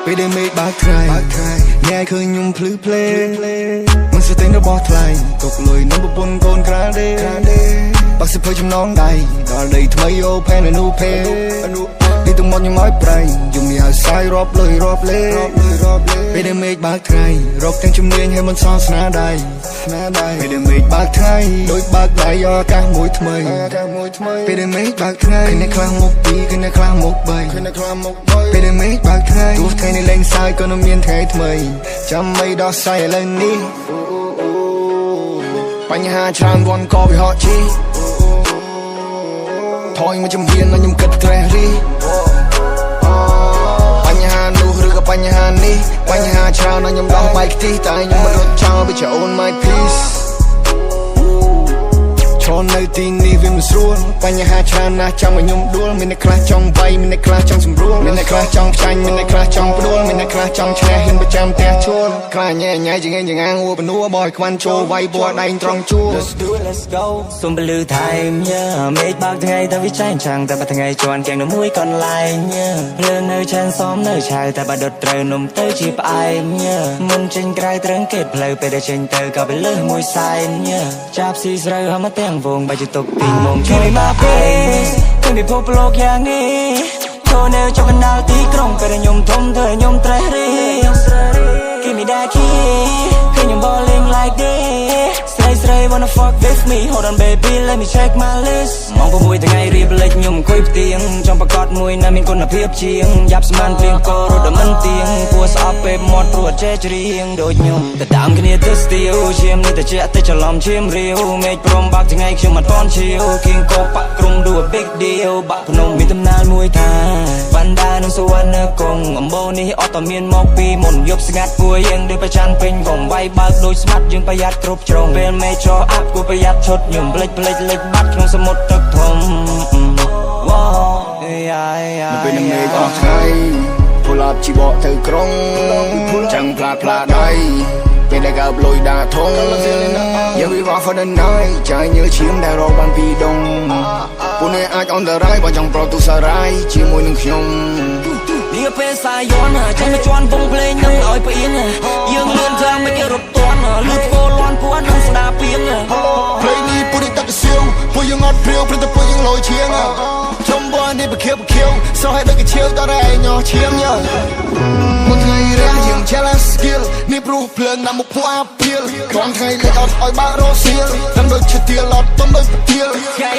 ពេលដែលមេឃបាក់ថ្ងៃញ៉ែឃើញខ្ញុំភ្លឺភ្លេមិនស្ទើររបស់ថ្លៃទុកលុយនឹងប្រពន្ធកូនក្រាដេបាក់សិភើចំណងដៃដល់ដីថ្មីអូផែនអនុភេពីទាំងមកខ្ញុំឲ្យប្រៃយំនេះឲ្យសាយរាប់លុយរាប់លេពេលដែលមេឃបាក់ថ្ងៃរកទាំងជំនាញឲ្យមិនសល់ស្នាដៃពេលដែលមេឃបាក់ថ្ងៃដូចបាក់ដៃអាកាសមួយថ្មីពេលដែលមេឃបាក់ថ្ងៃគ្នាខ្លះមុខពីរគ្នាខ្លះមុខបីពេលដែលមេឃបាក់ថ្ងៃទោះថ្ងៃនេះលែងសាយក៏នៅមានថ្ងៃថ្មីចាំមិនដោះស្រាយឥឡូវនេះបញ្ហាច្រើនរាន់ក៏វាហត់ជីថយមកជំហានដល់ខ្ញុំគិតត្រេះរីបញ្ហានោះឬក៏បញ្ហានេះបញ្ហាច្រើនដល់ខ្ញុំដោះបាយខ្ទិះតែខ្ញុំមិនរត់ចោលពីចាអូន my peace ឈរនៅទីនេះវាមិនស្រួលបញ្ហាច្រើនណាស់ចង់ឲ្យខ្ញុំដួលមានអ្នកខ្លះចង់វាយមានអ្នកខ្លះចង់សម្រួលមានអ្នកខ្លះចង់ផ្ចាញ់មានអ្នកខ្លះចង់ផ្ដួលមានអ្នកខ្លះចង់ឈ្នះហ៊ានប្រចាំផ្ទះជួលខ្លះញ៉ែញ៉ៃជាងចង្អាងអួបនួបយខ្វាន់ចូលវាយបួរដៃត្រង់ជួល Let's do it let's go សុំពលឺថែមមេឃបាក់ថ្ងៃតែវាចែងចាំងតែបើថ្ងៃជន់ទាំងនៅមួយកន្លែងភ្លើងនៅឆានសមនៅឆៅតែបើដុតត្រូវនំទៅជាផ្អែមមិនចេញក្រៅត្រឹងកេតផ្លូវពេលដែលចេញទៅក៏វាលើសមួយសែនចាប់ស៊ីស្រូវហើយមកទាំងវងបើជាទុកពីងងជួយមកពេលឃើញពិភពលោកយ៉ាងនេះចូលនៅចុកកណ្ដាលទីក្រុងពេលខ្ញុំធំធ្វើខ្ញុំត្រេះរី Give me that key ឃើញខ្ញុំ balling like this ស្រី wanna fuck with me hold on baby let me check my list ម៉ោង6ថ្ងៃរៀបលេចខ្ញុំអង្គុយផ្ទៀងចង់ប្រកាសមួយណាមានគុណភាពជាងយ៉ាប់ស្មានព្រៀងកោរត់ដល់មិនទៀងពួស្អប់ពេលមាត់ព្រោះចេះច្រៀងដូចខ្ញុំទៅតាមគ្នាទៅស្ទៀវឈាមនេះទៅជាទៅច្រឡំឈាមរាវមេឃព្រមបាក់ថ្ងៃខ្ញុំមិនតន់ឈៀវគៀងកោបាក់ក្រុម do a big deal បាក់ភ្នំមានដំណើរមួយថាបណ្ដានឹងសវណ្ណកងអំបូរនេះអត់តមានមកពីមុនយប់ស្ងាត់គួរយើងដូចប្រច័នពេញវងវាយបើកដូចស្មាត់យើងប្រយ័ត្នគ្រប់ជ្រុងពេលមេចរអាប់គួរប្រយ័ត្នឈុតខ្ញុំផ្លេចលេចបាត់ក្នុងសមុទ្រទឹកធំ ពេលនឹងមេឃអស់ថ្ងៃពលប់ជីវកទៅក្រុងចាំងផ្លាដៃពេលដែលកើបលុយដាធំយើងវិវត្ត for the night ចាយញើឈាមដែលរកបានពីដងពួកនេះអាចអន្តរាយបើចង់ប្រទូសារាយជាមួយនឹងខ្ញុំនេះពេលសាយ័នចាំមកជន់វងភ្លេងនឹងឲ្យផ្អៀងយើងលឿនថាមិនគេរត់តាន់លឺធ្វើលាន់ពួននឹងស្ដាពីងភ្លេងនេះពួកនេះតាក់សៀវពួកយើងអត់ព្រាវព្រឹកតែពួកយើងលយឈៀងចំបននេះបខៀវសោះឲ្យដូចកឈៀវដល់ឯងញ៉ោឈៀងមួយថ្ងៃរះយើង jealous skill នេះព្រោះភ្លើងណាមកពណ៌អាភៀលគ្រាន់ថ្ងៃលេចអត់ឲ្យបាក់រសៀលដឹងដូចឈើទៀលអត់ទំដូចប្រទៀលថ្ងៃ